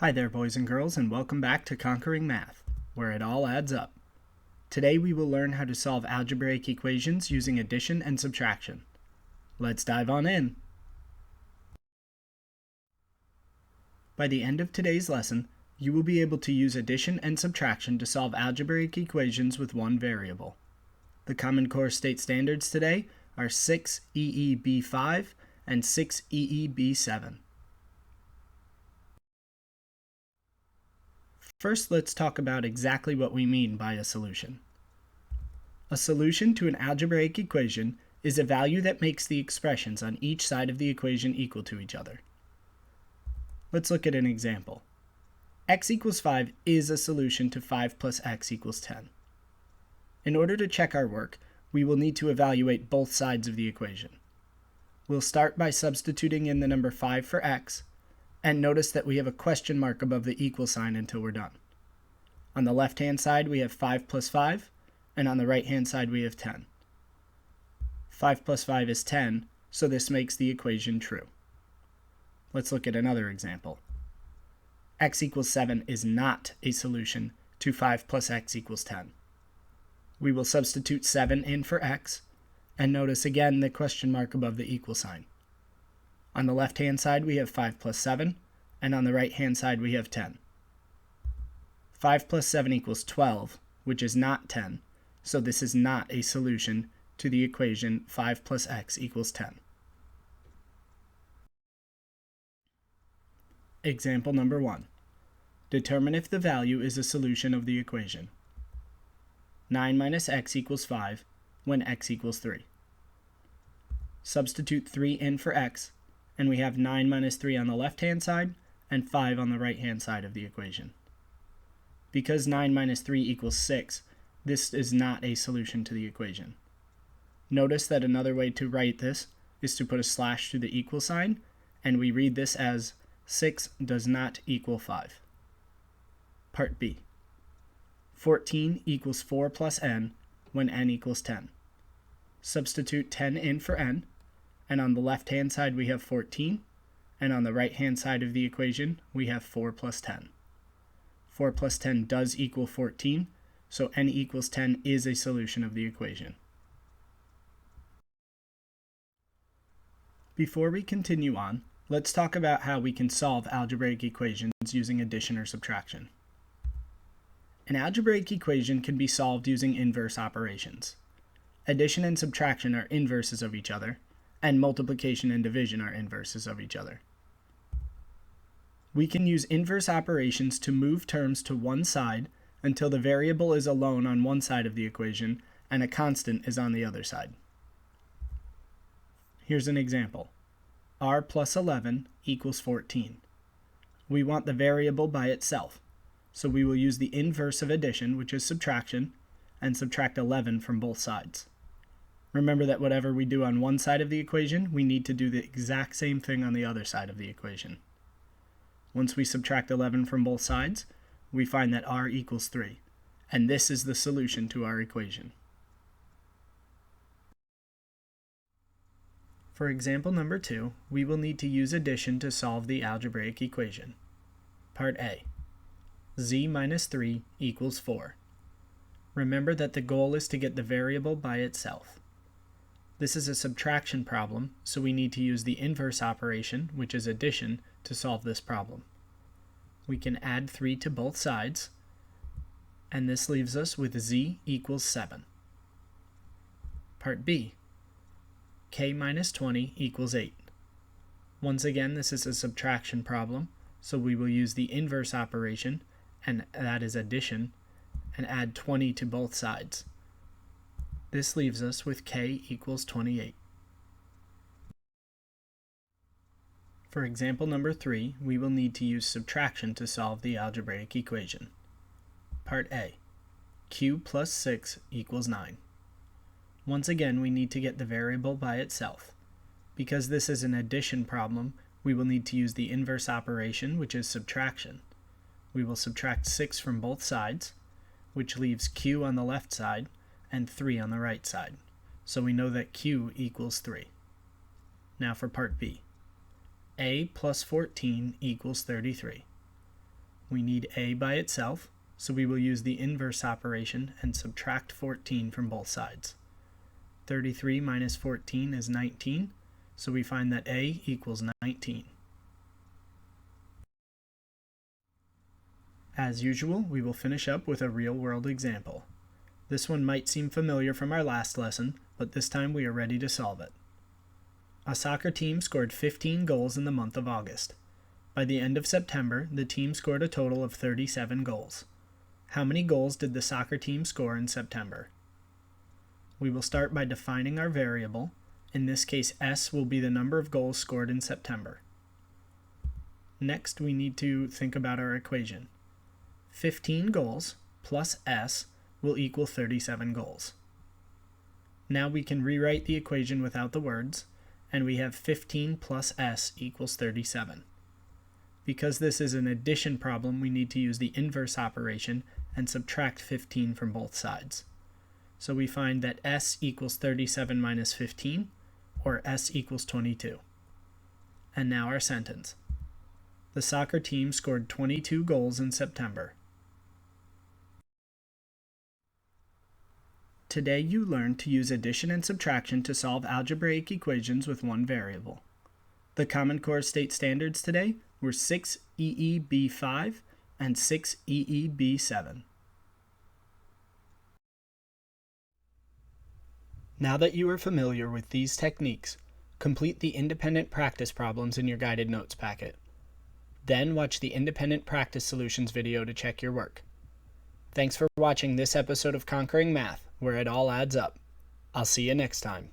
Hi there, boys and girls, and welcome back to Conquering Math, where it all adds up. Today we will learn how to solve algebraic equations using addition and subtraction. Let's dive on in. By the end of today's lesson, you will be able to use addition and subtraction to solve algebraic equations with one variable. The Common Core state standards today are 6EEB5 and 6EEB7. First, let's talk about exactly what we mean by a solution. A solution to an algebraic equation is a value that makes the expressions on each side of the equation equal to each other. Let's look at an example. X equals 5 is a solution to 5 plus x equals 10. In order to check our work, we will need to evaluate both sides of the equation. We'll start by substituting in the number 5 for x, and notice that we have a question mark above the equal sign until we're done. On the left-hand side, we have 5 plus 5, and on the right-hand side, we have 10. 5 plus 5 is 10, so this makes the equation true. Let's look at another example. X equals 7 is not a solution to 5 plus x equals 10. We will substitute 7 in for x, and notice again the question mark above the equal sign. On the left-hand side, we have 5 plus 7, and on the right-hand side, we have 10. 5 plus 7 equals 12, which is not 10, so this is not a solution to the equation 5 plus x equals 10. Example number 1. Determine if the value is a solution of the equation 9 minus x equals 5 when x equals 3. Substitute 3 in for x, and we have 9 minus 3 on the left-hand side and 5 on the right-hand side of the equation. Because 9 minus 3 equals 6, this is not a solution to the equation. Notice that another way to write this is to put a slash to the equal sign, and we read this as 6 does not equal 5. Part B. 14 equals 4 plus n when n equals 10. Substitute 10 in for n, and on the left-hand side we have 14, and on the right-hand side of the equation we have 4 plus 10. 4 plus 10 does equal 14, so n equals 10 is a solution of the equation. Before we continue on, let's talk about how we can solve algebraic equations using addition or subtraction. An algebraic equation can be solved using inverse operations. Addition and subtraction are inverses of each other, and multiplication and division are inverses of each other. We can use inverse operations to move terms to one side until the variable is alone on one side of the equation and a constant is on the other side. Here's an example. R plus 11 equals 14. We want the variable by itself, so we will use the inverse of addition, which is subtraction, and subtract 11 from both sides. Remember that whatever we do on one side of the equation, we need to do the exact same thing on the other side of the equation. Once we subtract 11 from both sides, we find that r equals 3, and this is the solution to our equation. For example number 2, we will need to use addition to solve the algebraic equation. Part A. Z minus 3 equals 4. Remember that the goal is to get the variable by itself. This is a subtraction problem, so we need to use the inverse operation, which is addition, to solve this problem. We can add 3 to both sides, and this leaves us with z equals 7. Part B. K minus 20 equals 8. Once again, this is a subtraction problem, so we will use the inverse operation, and that is addition, and add 20 to both sides. This leaves us with k equals 28. For example number 3, we will need to use subtraction to solve the algebraic equation. Part A. Q plus 6 equals 9. Once again, we need to get the variable by itself. Because this is an addition problem, we will need to use the inverse operation, which is subtraction. We will subtract 6 from both sides, which leaves q on the left side and 3 on the right side. So we know that q equals 3. Now for part B. A plus 14 equals 33. We need a by itself, so we will use the inverse operation and subtract 14 from both sides. 33 minus 14 is 19, so we find that a equals 19. As usual, we will finish up with a real-world example. This one might seem familiar from our last lesson, but this time we are ready to solve it. A soccer team scored 15 goals in the month of August. By the end of September, the team scored a total of 37 goals. How many goals did the soccer team score in September? We will start by defining our variable. In this case, S will be the number of goals scored in September. Next, we need to think about our equation. 15 goals plus S will equal 37 goals. Now we can rewrite the equation without the words, and we have 15 plus S equals 37. Because this is an addition problem, we need to use the inverse operation and subtract 15 from both sides. So we find that S equals 37 minus 15, or S equals 22. And now our sentence. The soccer team scored 22 goals in September. Today you learned to use addition and subtraction to solve algebraic equations with one variable. The Common Core state standards today were 6 EEB5 and 6 EEB7. Now that you are familiar with these techniques, complete the independent practice problems in your guided notes packet. Then watch the independent practice solutions video to check your work. Thanks for watching this episode of Conquering Math, where it all adds up. I'll see you next time.